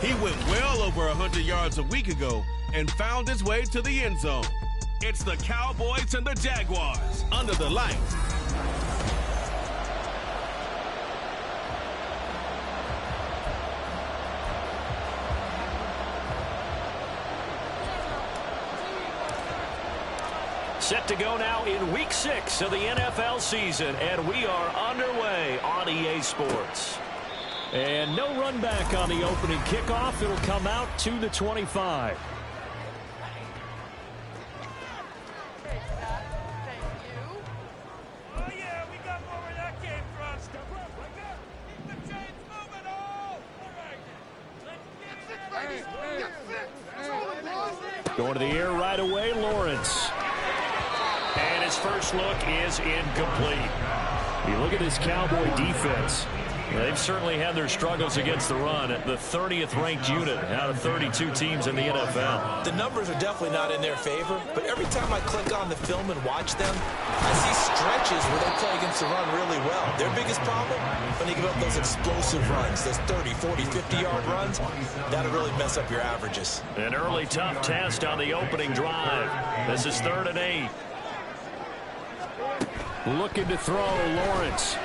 He went well over 100 yards a week ago and found his way to the end zone. It's the Cowboys and the Jaguars under the lights. Set to go now in Week 6 of the NFL season, and we are underway on EA Sports. And no run back on the opening kickoff. It'll come out to the 25. Going to the air right away, Lawrence. And his first look is incomplete. You look at this Cowboy defense. They've certainly had their struggles against the run. The 30th ranked unit out of 32 teams in the NFL. The numbers are definitely not in their favor, but every time I click on the film and watch them, I see stretches where they play against the run really well. Their biggest problem, when they give up those explosive runs, those 30, 40, 50-yard runs, that'll really mess up your averages. An early tough test on the opening drive. This is 3rd and 8. Looking to throw, Lawrence.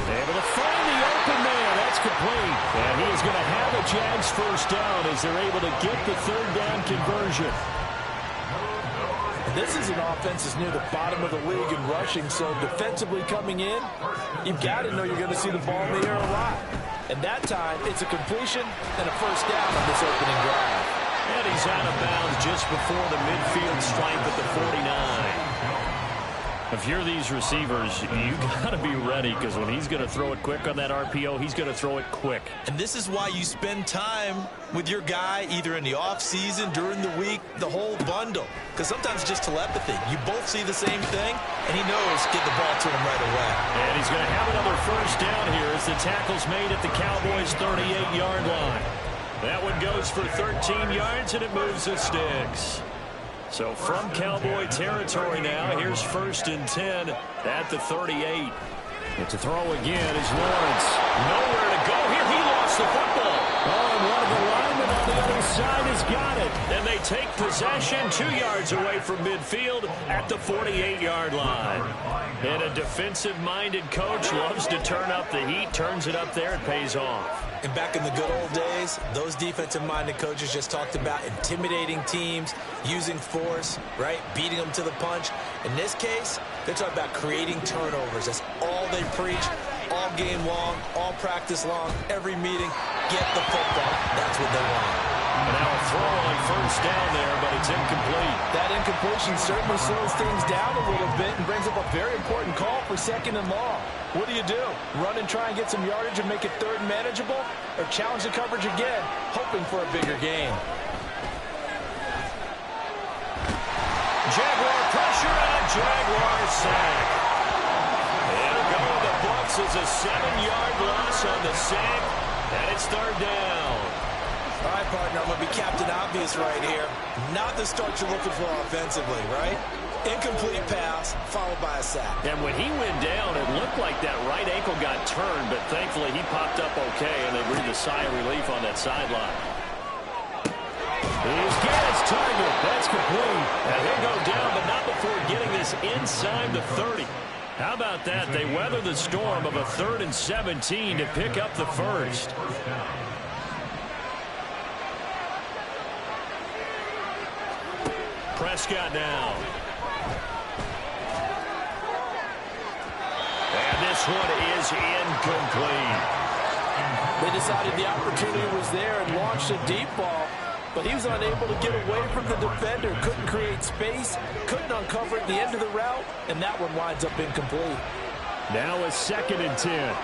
Able to find the open man. That's complete. And he is going to have a Jags first down as they're able to get the 3rd down conversion. This is an offense that's near the bottom of the league in rushing, so defensively coming in, you've got to know you're going to see the ball in the air a lot. And that time, it's a completion and a first down on this opening drive. And he's out of bounds just before the midfield stripe at the 49. If you're these receivers, you got to be ready, because when he's going to throw it quick on that RPO, he's going to throw it quick. And this is why you spend time with your guy either in the offseason, during the week, the whole bundle. Because sometimes it's just telepathy. You both see the same thing, and he knows get the ball to him right away. And he's going to have another first down here as the tackle's made at the Cowboys' 38-yard line. That one goes for 13 yards, and it moves the sticks. So from Cowboy territory now, here's 1st and 10 at the 38. But to throw again is Lawrence. Nowhere to go here. He lost the football. Oh, and one of the linemen on the other side has got it. And they take possession 2 yards away from midfield at the 48-yard line. And a defensive-minded coach loves to turn up the heat, turns it up there, it pays off. And back in the good old days, those defensive-minded coaches just talked about intimidating teams, using force, right, beating them to the punch. In this case, they're talking about creating turnovers. That's all they preach, all game long, all practice long, every meeting. Get the football. That's what they want. Now a throw on first down there, but it's incomplete. That incompletion certainly slows things down a little bit and brings up a very important call for 2nd and long. What do? Run and try and get some yardage and make it 3rd and manageable? Or challenge the coverage again, hoping for a bigger gain? Jaguar pressure and a Jaguar sack. And going the Bucs is a 7-yard loss on the sack, and it's 3rd down. All right, partner, I'm going to be Captain Obvious right here. Not the start you're looking for offensively, right? Incomplete pass, followed by a sack. And when he went down, it looked like that right ankle got turned, but thankfully he popped up okay, and they breathed a sigh of relief on that sideline. He's got his target. That's complete. And he'll go down, but not before getting this inside the 30. How about that? They weather the storm of a 3rd and 17 to pick up the first. Prescott now. And this one is incomplete. They decided the opportunity was there and launched a deep ball, but he was unable to get away from the defender. Couldn't create space, couldn't uncover at the end of the route, and that one winds up incomplete. Now a 2nd and 10.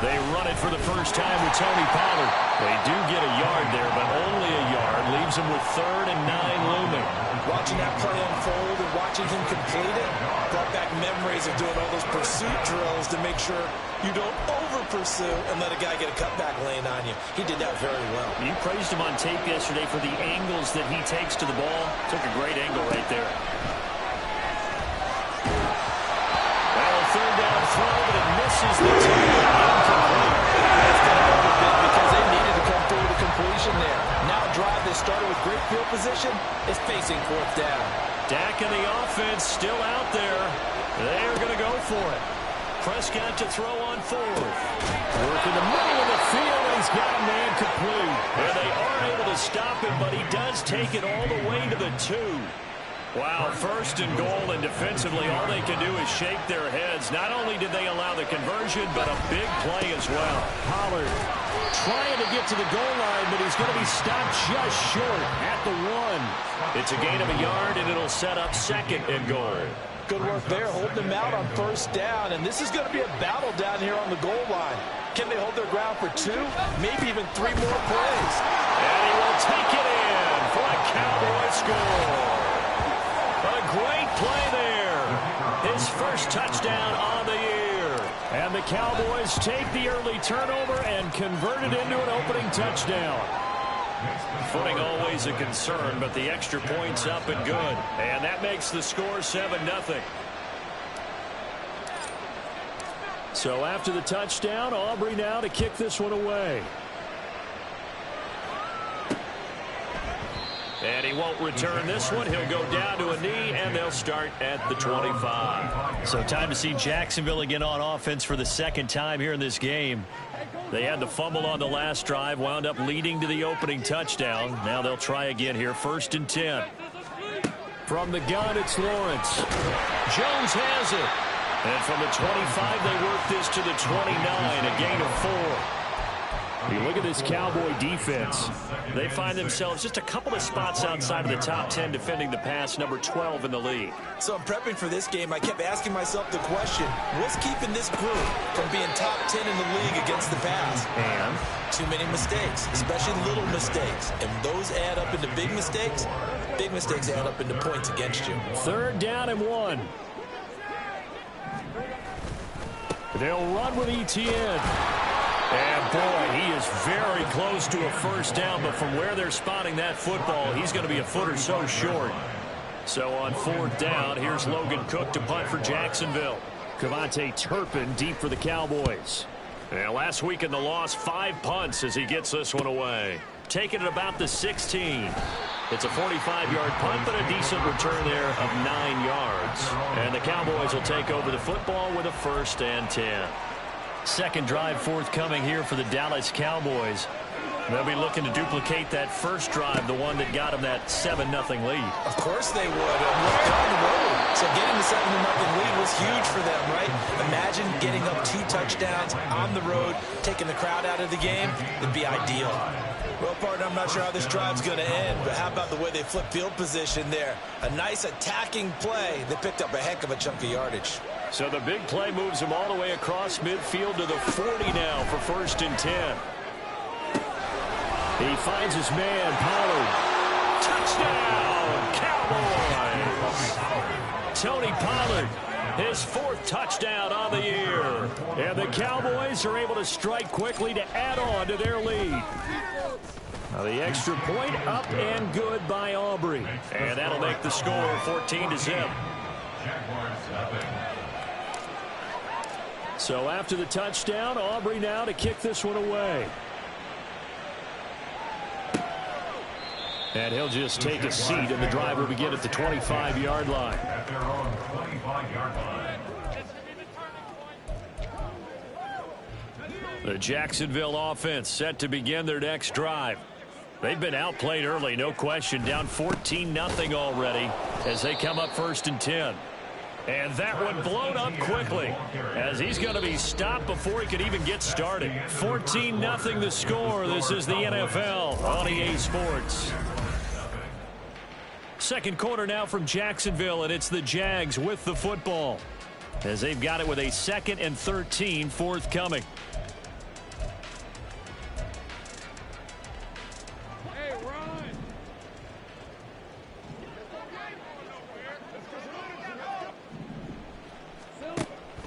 They run it for the first time with Tony Pollard. They do get a yard there, but only a yard. Leaves them with 3rd and 9 looming. Watching that play unfold and watching him complete it brought back memories of doing all those pursuit drills to make sure you don't over-pursue and let a guy get a cutback lane on you. He did that very well. You praised him on tape yesterday for the angles that he takes to the ball. Took a great angle right there. Well, 3rd down throw possession is facing fourth down. Dak and the offense still out there. They're going to go for it. Prescott to throw on fourth. Work in the middle of the field, and he's got a man complete. And they aren't able to stop him, but he does take it all the way to the 2. Wow, first and goal, and defensively all they can do is shake their heads. Not only did they allow the conversion, but a big play as well. Pollard trying to get to the goal line, but he's going to be stopped just short at the 1. It's a gain of a yard, and it'll set up second and goal. Good work there, holding them out on first down, and this is going to be a battle down here on the goal line. Can they hold their ground for 2, maybe even 3 more plays? And he will take it in for a Cowboy score. A great play there. His first touchdown on the year. And the Cowboys take the early turnover and convert it into an opening touchdown. Footing always a concern, but the extra point's up and good. And that makes the score 7-0. So after the touchdown, Aubrey now to kick this one away. And he won't return this one. He'll go down to a knee, and they'll start at the 25. So time to see Jacksonville again on offense for the second time here in this game. They had the fumble on the last drive, wound up leading to the opening touchdown. Now they'll try again here, 1st and 10. From the gun, it's Lawrence. Jones has it. And from the 25, they work this to the 29, a gain of 4. You look at this Cowboy defense. They find themselves just a couple of spots outside of the top 10 defending the pass, number 12 in the league. So in prepping for this game, I kept asking myself the question, what's keeping this group from being top 10 in the league against the pass? And too many mistakes, especially little mistakes. And those add up into big mistakes. Big mistakes add up into points against you. 3rd down and 1. They'll run with Etienne. And boy, he is very close to a first down, but from where they're spotting that football, he's going to be a foot or so short. So on 4th down, here's Logan Cook to punt for Jacksonville. Kevontae Turpin deep for the Cowboys. And last week in the loss, 5 punts as he gets this one away. Taking it about the 16. It's a 45-yard punt, but a decent return there of 9 yards. And the Cowboys will take over the football with a 1st and 10. Second drive forthcoming here for the Dallas Cowboys. They'll be looking to duplicate that first drive, the one that got them that 7-0 lead. Of course they would. They're on the road. So getting the 7-0 lead was huge for them, right? Imagine getting up 2 touchdowns on the road, taking the crowd out of the game. It'd be ideal. Well, partner, I'm not sure how this drive's going to end, but how about the way they flip field position there? A nice attacking play. They picked up a heck of a chunk of yardage. So the big play moves him all the way across midfield to the 40 now for 1st and 10. He finds his man, Pollard. Touchdown, Cowboys! Tony Pollard, his 4th touchdown on the year. And the Cowboys are able to strike quickly to add on to their lead. Now the extra point up and good by Aubrey. And that'll make the score 14-0. So after the touchdown, Aubrey now to kick this one away. And he'll just take a seat, and the drive will begin at the 25-yard line. The Jacksonville offense set to begin their next drive. They've been outplayed early, no question, down 14-0 already as they come up 1st and 10. And that one blown up quickly as he's going to be stopped before he could even get started. 14-0 the score. This is the NFL on EA Sports. Second quarter now from Jacksonville, and it's the Jags with the football as they've got it with a 2nd and 13 forthcoming.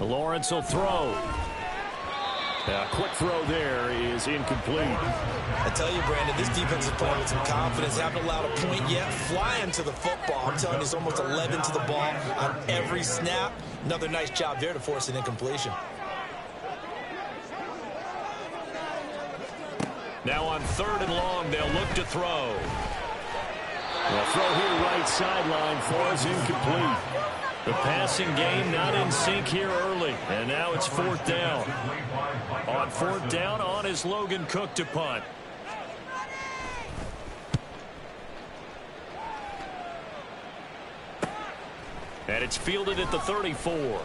Lawrence will throw. A quick throw there is incomplete. I tell you, Brandon, this defense is playing with some confidence. Haven't allowed a point yet. Flying to the football. I'm telling you, it's almost 11 to the ball on every snap. Another nice job there to force an incompletion. Now on 3rd and long, they'll look to throw. The throw here right sideline for is incomplete. The passing game not in sync here early. And now it's 4th down. On 4th down, on is Logan Cook to punt. And it's fielded at the 34.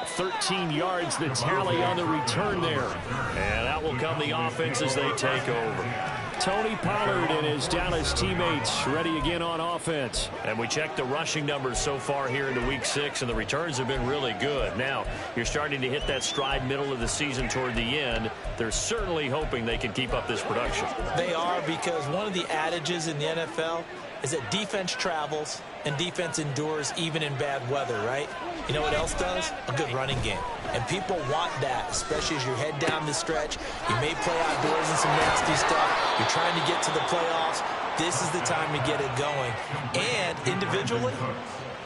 13 yards the tally on the return there. And out will come the offense as they take over. Tony Pollard and his Dallas teammates ready again on offense. And we checked the rushing numbers so far here into week 6, and the returns have been really good. Now, you're starting to hit that stride middle of the season toward the end. They're certainly hoping they can keep up this production. They are, because one of the adages in the NFL is that defense travels and defense endures even in bad weather, right? You know what else does? A good running game. And people want that, especially as you head down the stretch. You may play outdoors in some nasty stuff. You're trying to get to the playoffs. This is the time to get it going. And individually,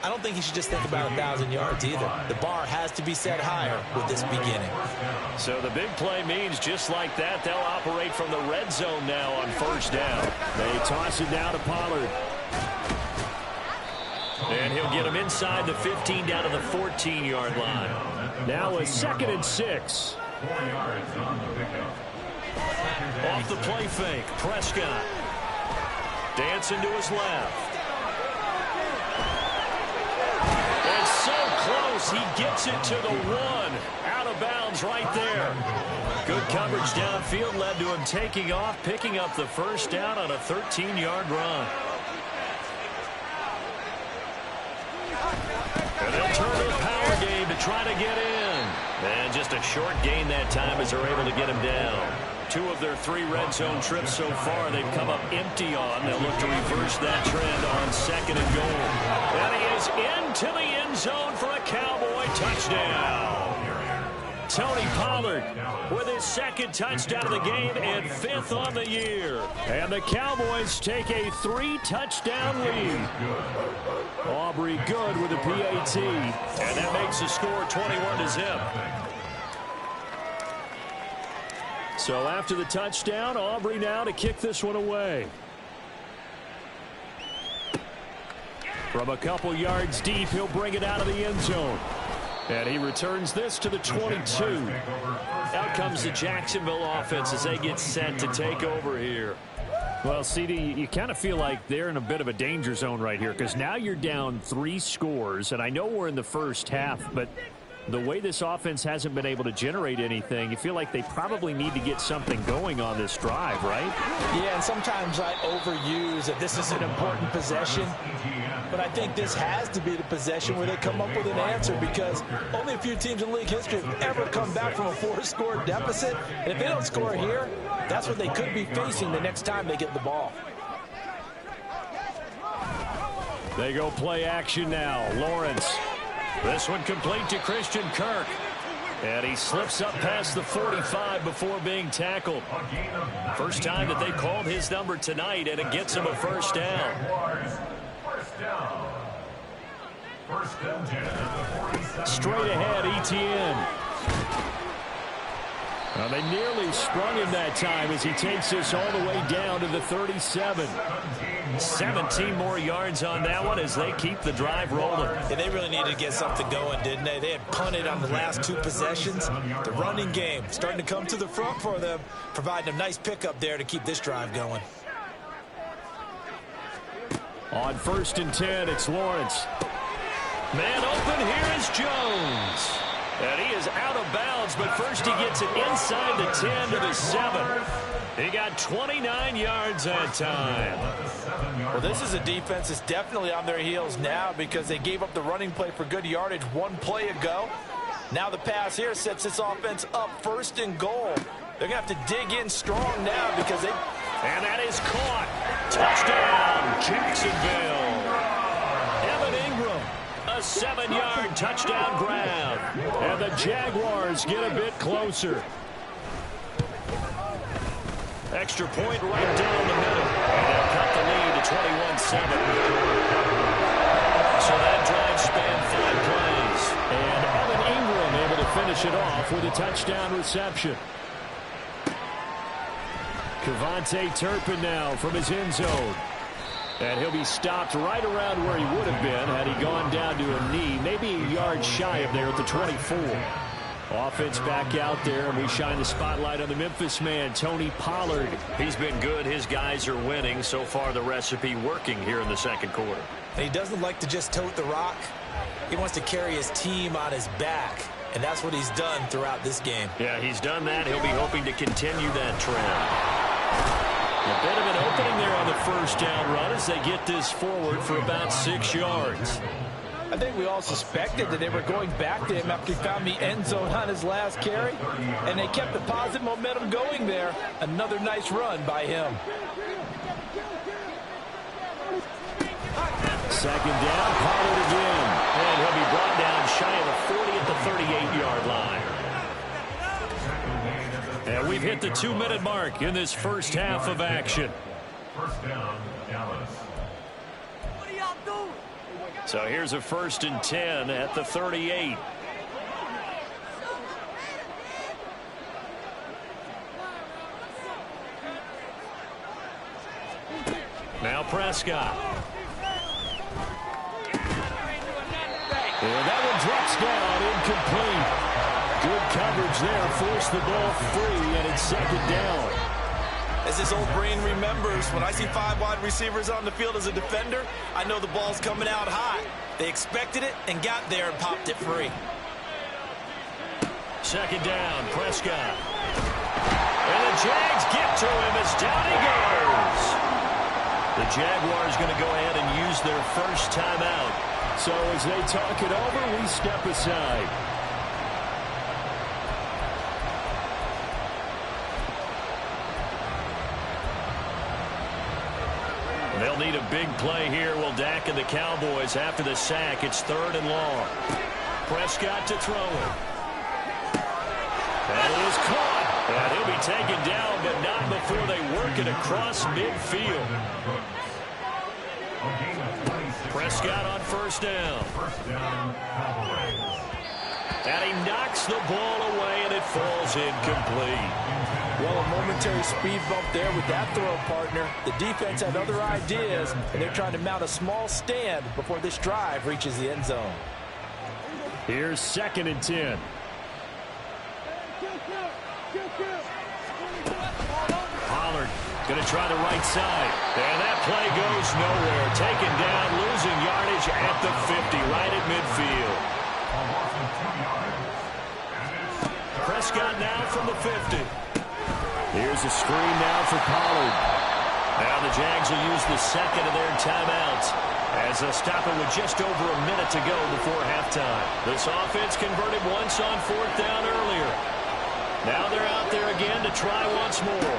I don't think you should just think about 1,000 yards either. The bar has to be set higher with this beginning. So the big play means just like that, they'll operate from the red zone now on 1st down. They toss it down to Pollard. And he'll get him inside the 15 down to the 14-yard line. Now a 2nd and 6. Off the play fake, Prescott. Dancing to his left. And so close, he gets it to the 1. Out of bounds right there. Good coverage downfield led to him taking off, picking up the 1st down on a 13-yard run. And they'll turn to the power game to try to get in. And just a short gain that time as they're able to get him down. 2 of their 3 red zone trips so far they've come up empty on. They'll look to reverse that trend on 2nd and goal. And he is into the end zone for a Cowboy touchdown. Tony Pollard with his 2nd touchdown of the game and 5th on the year. And the Cowboys take a 3-touchdown lead. Aubrey Good with a PAT. And that makes the score 21-0. So after the touchdown, Aubrey now to kick this one away. From a couple yards deep, he'll bring it out of the end zone. And he returns this to the 22. Out comes the Jacksonville offense as they get set to take over here. Well, CD, you kind of feel like they're in a bit of a danger zone right here because now you're down 3 scores, and I know we're in the first half, but the way this offense hasn't been able to generate anything, you feel like they probably need to get something going on this drive, right? Yeah, and sometimes I overuse that this is an important possession, but I think this has to be the possession where they come up with an answer because only a few teams in league history have ever come back from a 4-score deficit, and if they don't score here, that's what they could be facing the next time they get the ball. They go play action now. Lawrence. This one complete to Christian Kirk. And he slips up past the 45 before being tackled. First time that they called his number tonight, and it gets him a 1st down. Straight ahead, Etienne. Well, they nearly sprung him that time as he takes this all the way down to the 37. 17 more yards on that one as they keep the drive rolling. Yeah, they really needed to get something going, didn't they? They had punted on the last 2 possessions. The running game starting to come to the front for them, providing a nice pickup there to keep this drive going. On 1st and 10, it's Lawrence. Man open, here is Jones. And he is out of bounds, but first he gets it inside the 10 to the 7. He got 29 yards that time. Well, this is a defense that's definitely on their heels now because they gave up the running play for good yardage 1 play ago. Now the pass here sets this offense up 1st and goal. They're going to have to dig in strong now because they... And that is caught. Touchdown, Jacksonville. Evan Ingram, a 7-yard touchdown grab. And the Jaguars get a bit closer. Extra point right down the middle. And they'll cut the lead to 21-7. So that drive spanned 5 plays. And Evan Ingram able to finish it off with a touchdown reception. KaVontae Turpin now from his end zone. And he'll be stopped right around where he would have been had he gone down to a knee, maybe a yard shy of there at the 24. Offense back out there, and we shine the spotlight on the Memphis man, Tony Pollard. He's been good. His guys are winning. So far, the recipe working here in the second quarter. And he doesn't like to just tote the rock. He wants to carry his team on his back, and that's what he's done throughout this game. Yeah, he's done that. He'll be hoping to continue that trend. A bit of an opening there on the first down run as they get this forward for about 6 yards. I think we all suspected that they were going back to him after he found the end zone on his last carry, and they kept the positive momentum going there. Another nice run by him. Second down, Pollard again. And he'll be brought down shy of the 40 at the 38-yard line. And we've hit the 2-minute mark in this first half of action. First down, Dallas. So here's a 1st and 10 at the 38. Now Prescott. And that one drops down, incomplete. Good coverage there, forced the ball free, and it's second down. As his old brain remembers, when I see 5 wide receivers on the field as a defender, I know the ball's coming out hot. They expected it and got there and popped it free. Second down, Prescott. And the Jags get to him as down he goes. The Jaguars going to go ahead and use their first timeout. So as they talk it over, we step aside. They'll need a big play here. Will Dak and the Cowboys after the sack. It's 3rd and long. Prescott to throw it. That is caught. And he'll be taken down, but not before they work it across midfield. Prescott on first down. And he knocks the ball away, and it falls incomplete. Well, a momentary speed bump there with that throw, partner. The defense had other ideas, and they're trying to mount a small stand before this drive reaches the end zone. Here's 2nd and 10. Pollard going to try the right side. And that play goes nowhere. Taken down, losing yardage at the 50, right at midfield. Prescott now from the 50. Here's a screen now for Pollard. Now the Jags will use the second of their timeouts as they'll stop it with just over a minute to go before halftime. This offense converted once on 4th down earlier. Now they're out there again to try once more.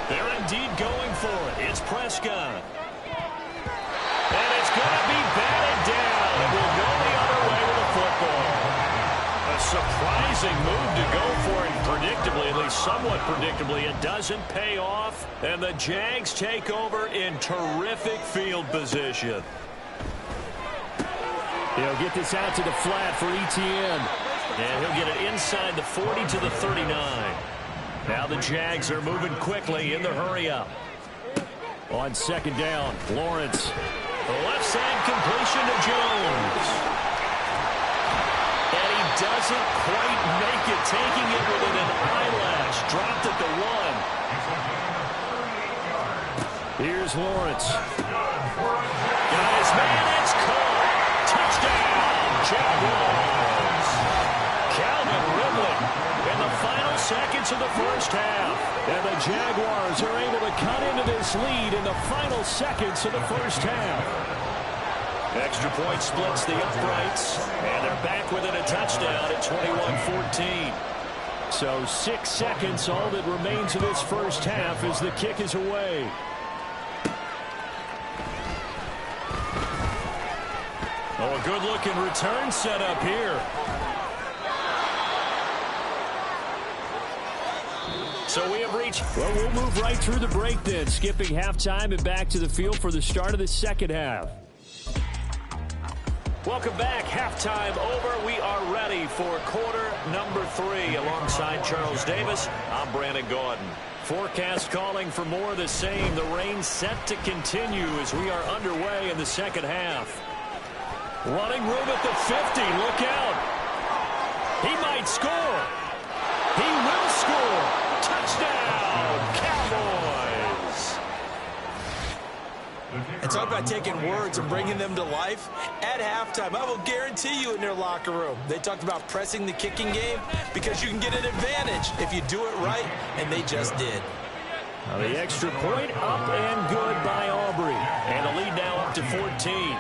They're indeed going for it. It's Prescott. And it's going to be batted down. It will go the other way with the football. A surprising move to go for it, predictably, at least somewhat predictably. It doesn't pay off, and the Jags take over in terrific field position. He'll get this out to the flat for Etienne. And he'll get it inside the 40 to the 39. Now the Jags are moving quickly in the hurry-up. On 2nd down, Lawrence. The left side completion to Jones. And he doesn't quite make it, taking it within an eyelash. Dropped at the 1. Here's Lawrence. Got his man, it's caught. Touchdown, Jaguars. Calvin Ridley in the final seconds of the first half. And the Jaguars are able to cut into this lead in the final seconds of the first half. Extra point splits the uprights, and they're back within a touchdown at 21-14. So 6 seconds, all that remains of this first half as the kick is away. Oh, a good-looking return set up here. So we have reached... Well, we'll move right through the break then, skipping halftime and back to the field for the start of the second half. Welcome back. Halftime over. We are ready for quarter number 3. Alongside Charles Davis, I'm Brandon Gaudin. forecast calling for more of the same. The rain set to continue as we are underway in the second half. Running room at the 50. Look out. He might score. He will score. Touchdown, Cowboys. And talk about taking words and bringing them to life. At halftime, I will guarantee you in their locker room, they talked about pressing the kicking game because you can get an advantage if you do it right, and they just did. Now the extra point up and good by Aubrey. And the lead now up to 14.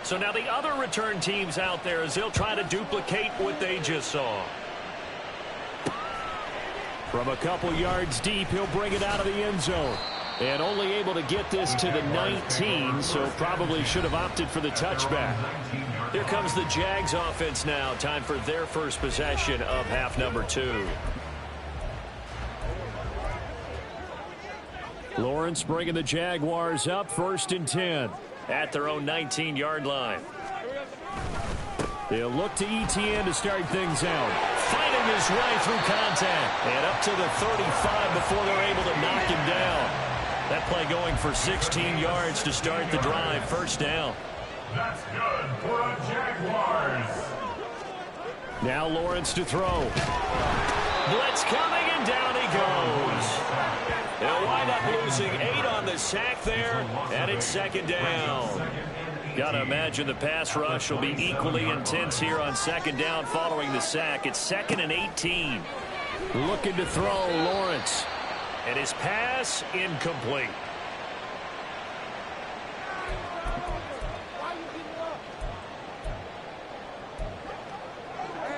So now the other return teams out there as they'll try to duplicate what they just saw. From a couple yards deep, he'll bring it out of the end zone. And only able to get this to the 19, so probably should have opted for the touchback. Here comes the Jags offense now. Time for their first possession of half number 2. Lawrence bringing the Jaguars up, 1st and 10. At their own 19-yard line. They'll look to ETN to start things out. Fighting his way through contact. And up to the 35 before they're able to knock him down. That play going for 16 yards to start the drive. 1st down. That's good for a Jaguars. Now Lawrence to throw. Blitz coming, and down he goes. They'll wind up losing 8 on the sack there, and it's 2nd down. Got to imagine the pass rush will be equally intense here on 2nd down following the sack. It's 2nd and 18. Looking to throw, Lawrence. And his pass incomplete.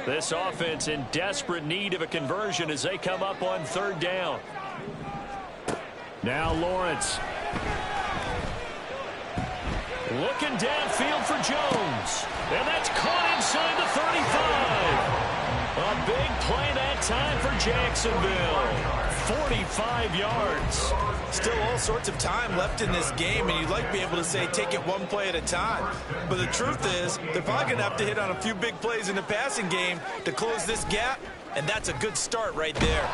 This offense in desperate need of a conversion as they come up on 3rd down. Now Lawrence. Looking downfield for Jones. And that's caught inside the 35. A big play that time for Jacksonville. 45 yards. Still all sorts of time left in this game, and you'd like to be able to say take it one play at a time. But the truth is, they're probably going to have to hit on a few big plays in the passing game to close this gap, and that's a good start right there.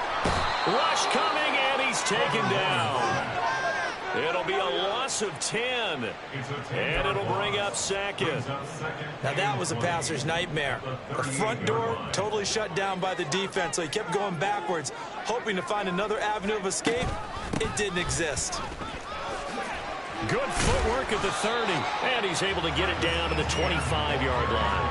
Rush coming, and he's taken down. It'll be a loss of 10, and it'll bring up 2nd. Now that was a passer's nightmare. The front door totally shut down by the defense, so he kept going backwards, hoping to find another avenue of escape. It didn't exist. Good footwork at the 30, and he's able to get it down to the 25-yard line.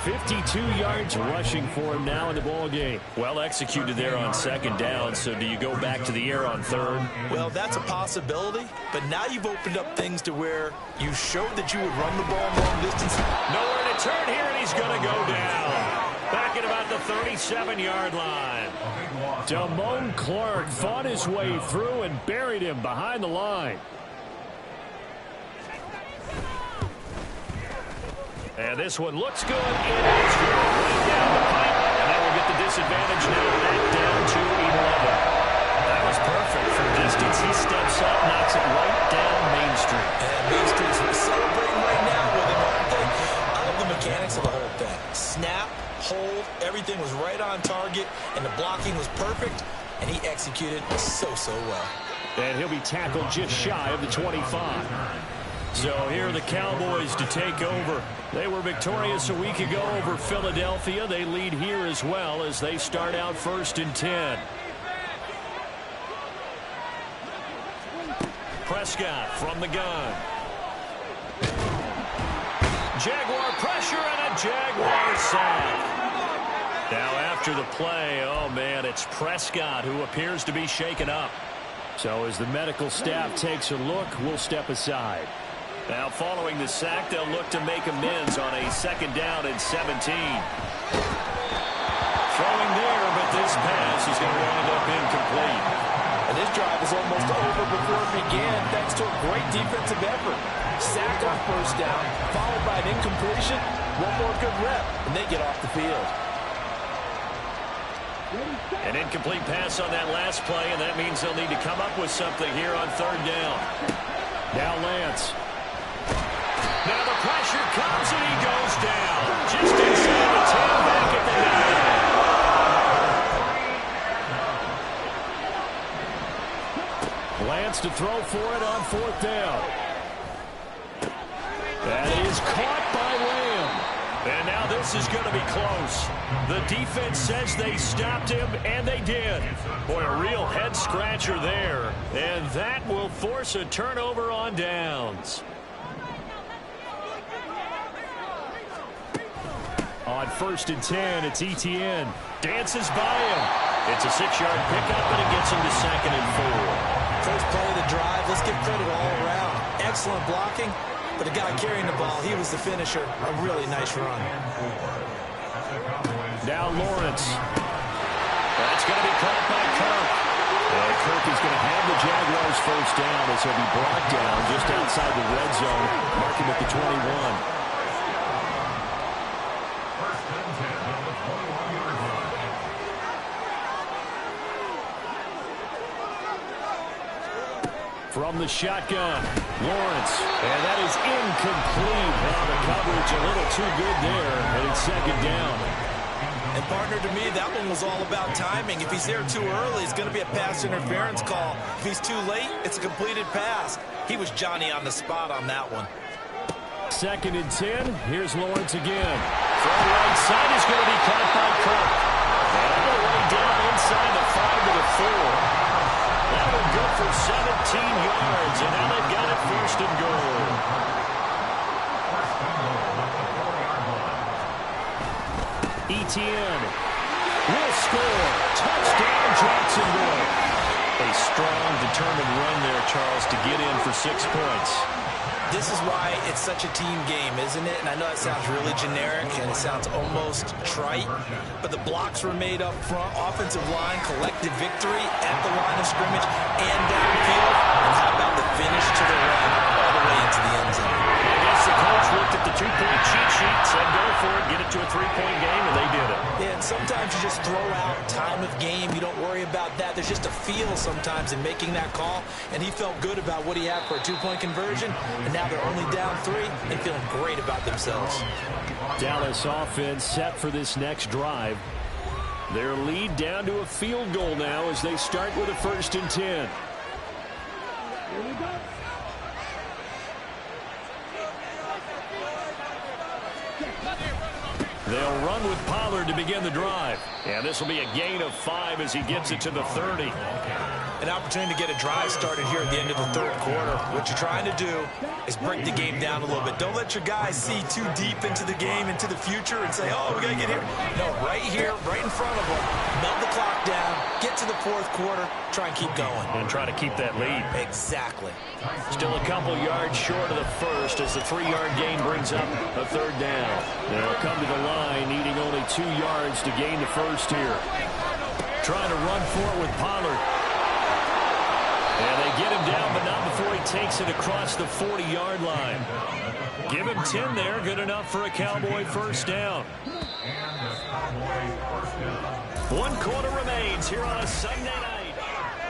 52 yards rushing for him now in the ball game. Well executed there on 2nd down, so do you go back to the air on 3rd? Well, that's a possibility, but now you've opened up things to where you showed that you would run the ball long distance. Nowhere to turn here, and he's going to go down. Back at about the 37-yard line. Damone Clark fought his way through and buried him behind the line. And this one looks good. It is good. Right down the pipe. And that will get the disadvantage now back down to 11. That was perfect for distance. He steps up, knocks it right down Main Street. And Main Street's celebrating right now with him, aren't they? I love the mechanics of the whole thing. Snap, hold, everything was right on target, and the blocking was perfect, and he executed so well. And he'll be tackled just shy of the 25. So here are the Cowboys to take over. They were victorious a week ago over Philadelphia. They lead here as well as they start out 1st and 10. Prescott from the gun. Jaguar pressure and a Jaguar sack. Now after the play, oh man, it's Prescott who appears to be shaken up. So as the medical staff takes a look, we'll step aside. Now following the sack, they'll look to make amends on a 2nd down and 17. Throwing there, but this pass is going to wind up incomplete. And this drive is almost over before it began thanks to a great defensive effort. Sack on 1st down, followed by an incompletion. One more good rep, and they get off the field. An incomplete pass on that last play, and that means they'll need to come up with something here on 3rd down. Now Lance. Now the pressure comes and he goes down. Just inside the 10 back at the 9. Lance to throw for it on 4th down. That is caught by Lamb. And now this is going to be close. The defense says they stopped him, and they did. Boy, a real head-scratcher there. And that will force a turnover on downs. On 1st and 10, it's Etienne. Dances by him. It's a 6-yard pickup, and it gets him to 2nd and 4. First play of the drive, let's give credit all around. Excellent blocking, but the guy carrying the ball, he was the finisher. A really nice run. Now Lawrence. That's going to be caught by Kirk. And Kirk is going to have the Jaguars 1st down as he'll be brought down just outside the red zone, marking at the 21. From the shotgun, Lawrence. And that is incomplete. Well, the coverage a little too good there, and it's 2nd down. And partner, to me, that one was all about timing. If he's there too early, it's going to be a pass interference call. If he's too late, it's a completed pass. He was Johnny on the spot on that one. 2nd and 10. Here's Lawrence again. From the right side is going to be caught by Kirk. And all the way down inside the 5 to the 4. That would go for 17 yards, and now they've got it 1st and goal. Etienne will score. Touchdown, Jacksonville. A strong, determined run there, Charles, to get in for 6 points. This is why it's such a team game, isn't it? And I know that sounds really generic and it sounds almost trite, but the blocks were made up front, offensive line, collective victory at the line of scrimmage and downfield. And how about the finish to the run all the way into the end zone? I guess the coach looked at the 2-point cheat sheet, said go for it, get it to a 3-point game, and they did it. Yeah, and sometimes you just throw out time of game. You don't worry about that. There's just a feel sometimes in making that call, and he felt good about what he had for a 2-point conversion, and now they're only down 3 and feeling great about themselves. Dallas offense set for this next drive. Their lead down to a field goal now as they start with a 1st and 10. They'll run with Pollard to begin the drive. And this will be a gain of 5 as he gets it to the 30. An opportunity to get a drive started here at the end of the 3rd quarter. What you're trying to do is break the game down a little bit. Don't let your guys see too deep into the game, into the future, and say, oh, we got to get here. No, right here, right in front of them. Melt the clock down, get to the 4th quarter, try and keep going. And try to keep that lead. Exactly. Still a couple yards short of the 1st as the 3-yard gain brings up a 3rd down. They'll come to the line, needing only 2 yards to gain the 1st here. Trying to run for it with Pollard. And they get him down, but not before he takes it across the 40-yard line. Give him 10 there, good enough for a Cowboy 1st down. 1 quarter remains here on a Sunday night.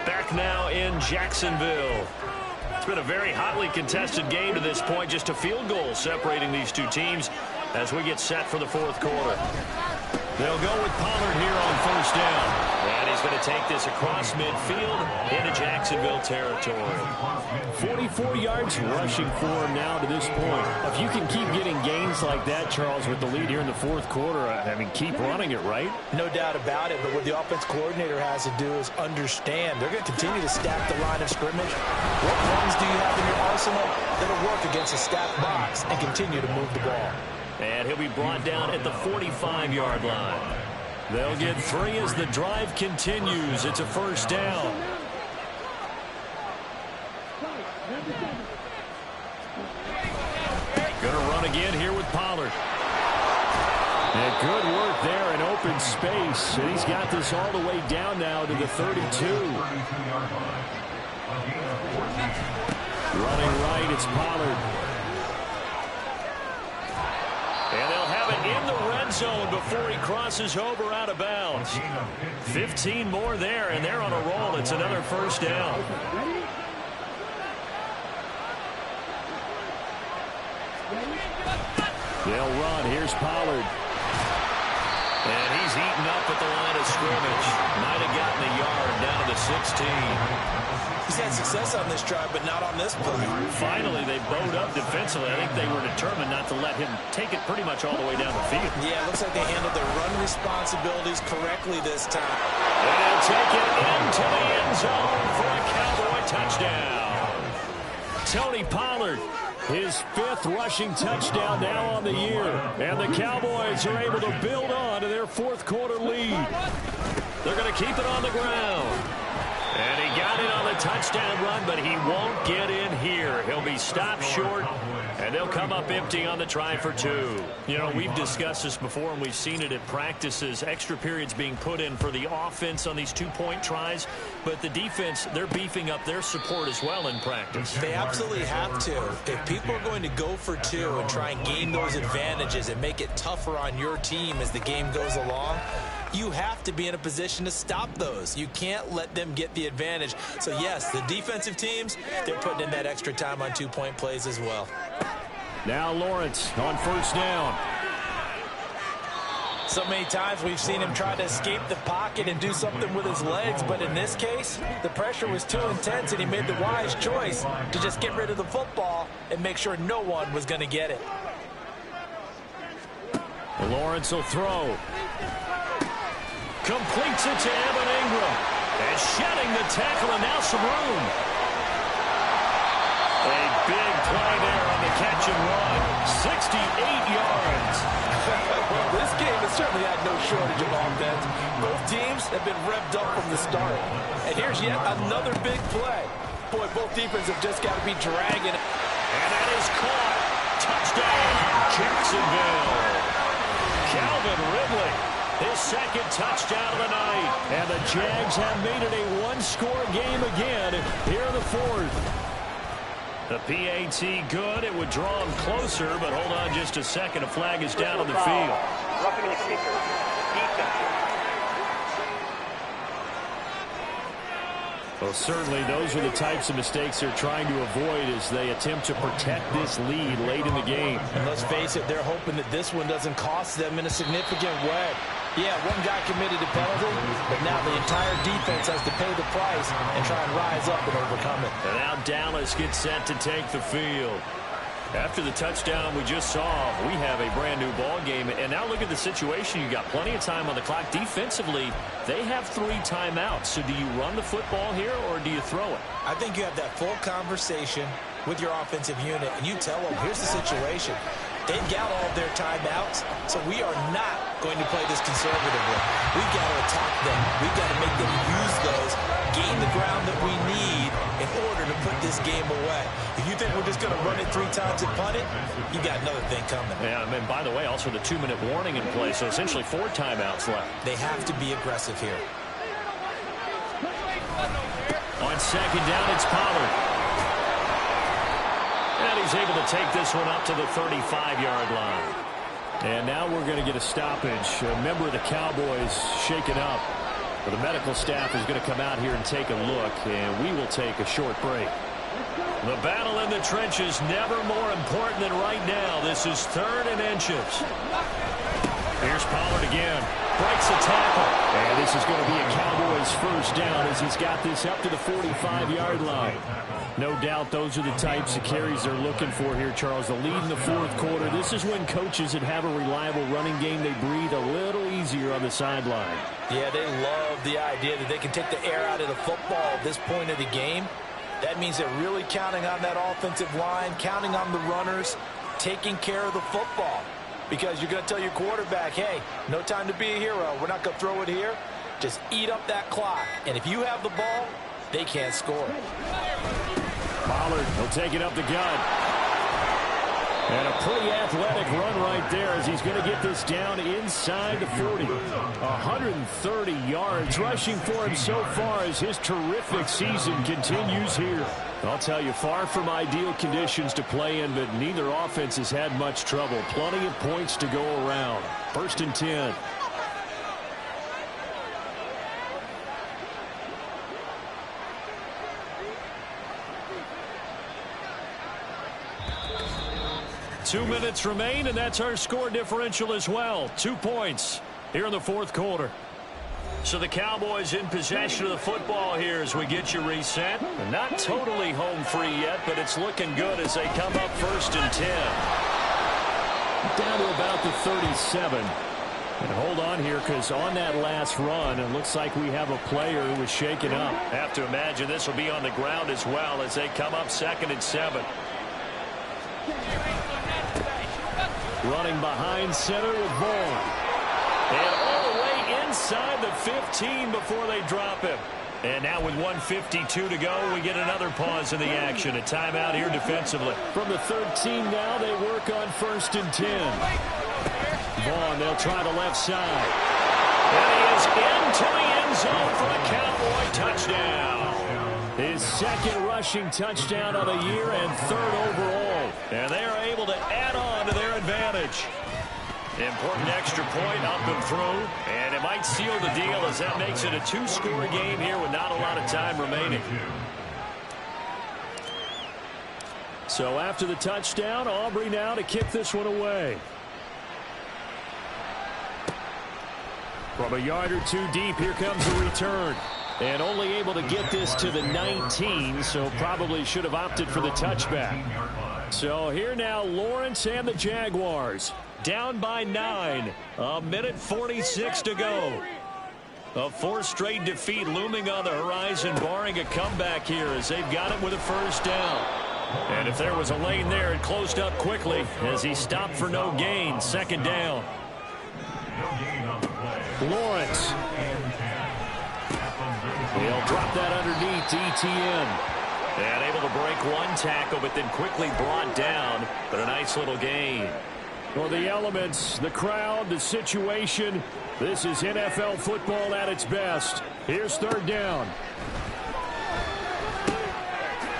Back now in Jacksonville. It's been a very hotly contested game to this point. Just a field goal separating these two teams as we get set for the 4th quarter. They'll go with Pollard here on 1st down. And he's going to take this across midfield into Jacksonville territory. 44 yards rushing for him now to this point. If you can keep getting gains like that, Charles, with the lead here in the 4th quarter, I mean, keep running it, right? No doubt about it, but what the offense coordinator has to do is understand they're going to continue to stack the line of scrimmage. What runs do you have in your arsenal that'll work against a stacked box and continue to move the ball? And he'll be brought down at the 45-yard line. They'll get 3 as the drive continues. It's a 1st down. Going to run again here with Pollard. And good work there in open space. And he's got this all the way down now to the 32. Running right, it's Pollard. And they'll have it in the red zone before he crosses over out of bounds. 15 more there, and they're on a roll. It's another 1st down. They'll run. Here's Pollard. And he's eaten up at the line of scrimmage. Might have gotten a yard down to the 16. He's had success on this drive, but not on this play. Finally, they bowed up defensively. I think they were determined not to let him take it pretty much all the way down the field. Yeah, it looks like they handled their run responsibilities correctly this time. And they'll take it into the end zone for a Cowboy touchdown. Tony Pollard, his 5th rushing touchdown now on the year. And the Cowboys are able to build on to their 4th quarter lead. They're going to keep it on the ground. And he got it on the touchdown run, but he won't get in here. He'll be stopped short, and they'll come up empty on the try for 2. You know, we've discussed this before, and we've seen it at practices. Extra periods being put in for the offense on these 2-point tries. But the defense, they're beefing up their support as well in practice. They absolutely have to. If people are going to go for 2 and try and gain those advantages and make it tougher on your team as the game goes along, you have to be in a position to stop those. You can't let them get the advantage. So, yes, the defensive teams, they're putting in that extra time on 2-point plays as well. Now Lawrence on 1st down. So many times we've seen him try to escape the pocket and do something with his legs, but in this case, the pressure was too intense and he made the wise choice to just get rid of the football and make sure no one was going to get it. Lawrence will throw. Completes it to Evan Ingram. And shedding the tackle, and now some room. A big play there on the catch and run. 68 yards. Well, this game has certainly had no shortage of offense. Both teams have been revved up from the start. And here's yet another big play. Boy, both defenses have just got to be dragging. And that is caught. Touchdown, Jacksonville. Calvin Ridley. His 2nd touchdown of the night. And the Jags have made it a 1-score game again here in the 4th. The PAT good. It would draw him closer, but hold on just a second. A flag is down on the field. Roughing the kicker. Defense. Well, certainly those are the types of mistakes they're trying to avoid as they attempt to protect this lead late in the game. And let's face it, they're hoping that this one doesn't cost them in a significant way. Yeah, one guy committed a penalty, but now the entire defense has to pay the price and try and rise up and overcome it. And now Dallas gets set to take the field. After the touchdown we just saw, we have a brand new ball game. And now look at the situation. You got plenty of time on the clock. Defensively, they have 3 timeouts. So do you run the football here or do you throw it? I think you have that full conversation with your offensive unit, and you tell them, here's the situation. They've got all of their timeouts, so we are not going to play this conservatively. We've got to attack them. We've got to make them use those, gain the ground that we need in order to put this game away. If you think we're just going to run it 3 times and punt it, you got another thing coming. Yeah, and by the way, also the 2-minute warning in play, so essentially 4 timeouts left. They have to be aggressive here. On 2nd down, it's Pollard. And he's able to take this one up to the 35-yard line. And now we're going to get a stoppage. A member of the Cowboys shaken up. But the medical staff is going to come out here and take a look, and we will take a short break. The battle in the trenches never more important than right now. This is 3rd and inches. Here's Pollard again. Breaks a tackle. And this is going to be a Cowboys 1st down as he's got this up to the 45-yard line. No doubt those are the types of carries they're looking for here, Charles. The lead in the 4th quarter. This is when coaches that have a reliable running game, they breathe a little easier on the sideline. Yeah, they love the idea that they can take the air out of the football at this point of the game. That means they're really counting on that offensive line, counting on the runners, taking care of the football. Because you're going to tell your quarterback, hey, no time to be a hero. We're not going to throw it here. Just eat up that clock. And if you have the ball, they can't score. Pollard will take it up the gut. And a pretty athletic run right there as he's going to get this down inside the 40. 130 yards rushing for him so far as his terrific season continues here. I'll tell you, far from ideal conditions to play in, but neither offense has had much trouble. Plenty of points to go around. 1st and 10. 2 minutes remain, and that's our score differential as well. 2 points here in the fourth quarter. So the Cowboys in possession of the football here as we get you reset. Not totally home free yet, but it's looking good as they come up 1st and 10. Down to about the 37. And hold on here, because on that last run, it looks like we have a player who was shaken up. Have to imagine this will be on the ground as well as they come up 2nd and 7. Running behind center with Vaughn. And all the way inside the 15 before they drop him. And now with 1:52 to go, we get another pause in the action. A timeout here defensively. From the 13 now, they work on 1st and 10. Vaughn, they'll try the left side. And he is into the end zone for a Cowboy touchdown. His 2nd rushing touchdown of the year and 3rd overall. And they are able to add on to their advantage. Important extra point up and through. And it might seal the deal as that makes it a 2-score game here with not a lot of time remaining. So after the touchdown, Aubrey now to kick this one away. From a yard or 2 deep, here comes the return. And only able to get this to the 19, so probably should have opted for the touchback. So here now, Lawrence and the Jaguars. Down by 9. 1:46 to go. A 4th straight defeat looming on the horizon, barring a comeback here as they've got it with a 1st down. And if there was a lane there, it closed up quickly as he stopped for no gain. 2nd down. Lawrence. He'll drop that underneath to ETN. And able to break 1 tackle, but then quickly brought down. But a nice little gain. Well, the elements, the crowd, the situation, this is NFL football at its best. Here's 3rd down.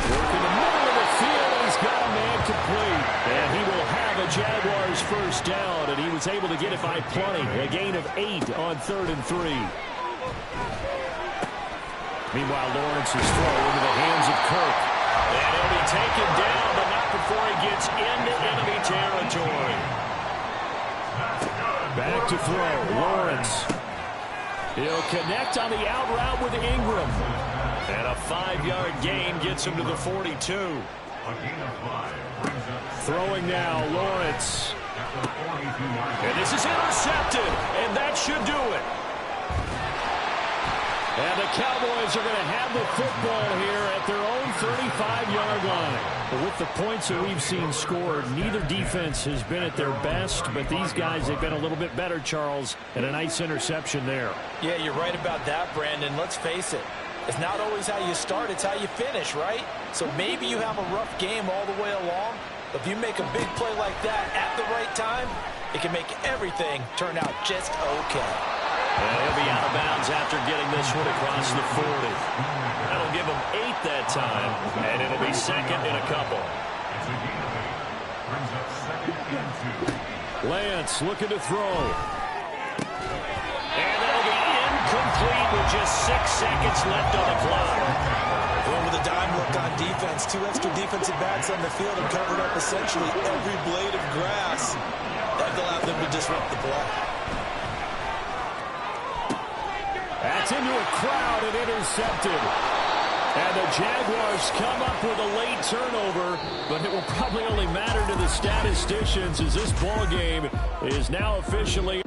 Working the middle of the field, he's got a man complete. And he will have a Jaguars 1st down, and he was able to get it by plenty. A gain of 8 on 3rd and 3. Meanwhile, Lawrence's throw into the hands of Kirk. And he'll be taken down, but not before he gets into enemy territory. Back to throw. Lawrence. He'll connect on the out route with Ingram. And a 5-yard gain gets him to the 42. Throwing now, Lawrence. And this is intercepted, and that should do it. And the Cowboys are going to have the football here at their own 35-yard line. But with the points that we've seen scored, neither defense has been at their best, but these guys have been a little bit better, Charles, and a nice interception there. Yeah, you're right about that, Brandon. Let's face it. It's not always how you start, it's how you finish, right? So maybe you have a rough game all the way along, but if you make a big play like that at the right time, it can make everything turn out just okay. And he'll be out of bounds after getting this one across the 40. That'll give him 8 that time, and it'll be 2nd in a couple. Lance looking to throw. And that'll be incomplete with just 6 seconds left on the clock. Well, with a dime look on defense, 2 extra defensive backs on the field and covered up essentially every blade of grass. That allowed them to disrupt the play. That's into a crowd and intercepted. And the Jaguars come up with a late turnover, but it will probably only matter to the statisticians as this ball game is now officially